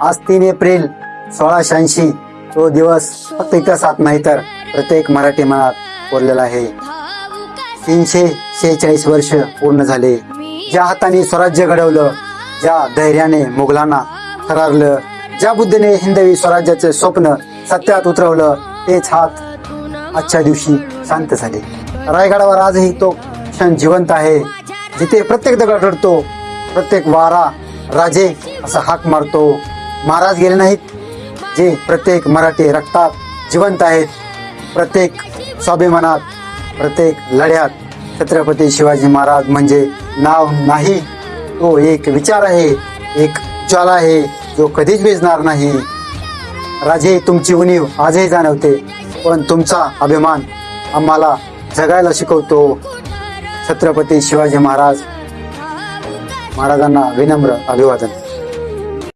आज 3 एप्रिल 1686 तो दिवस फक्त इतिहासात नाही तर प्रत्येक मराठी मनात कोरलेला आहे. 346 वर्ष पूर्ण झाले. ज्या हाताने स्वराज्य घडवलं, ज्या धैर्याने मुघलांना थरारलं, ज्या बुद्धीने हिंदवी स्वराज्याचे स्वप्न सत्यात उतरवलं, तेच हात आजच्या दिवशी शांत झाले. रायगडावर आजही तो क्षण जिवंत आहे, जिथे प्रत्येक दगड रडतो, प्रत्येक वारा राजे असा हाक मारतो. महाराज गेले नाहीत, जे प्रत्येक मराठी रक्तात जिवंत आहेत. प्रत्येक स्वाभिमानात, प्रत्येक लढ्यात छत्रपती शिवाजी महाराज म्हणजे नाव नाही, तो एक विचार आहे, एक ज्वाला आहे, जो कधीच विझणार नाही. राजे, तुमची उणीव आजही जाणवते, पण तुमचा अभिमान आम्हाला जगायला शिकवतो. छत्रपती शिवाजी महाराजांना विनम्र अभिवादन.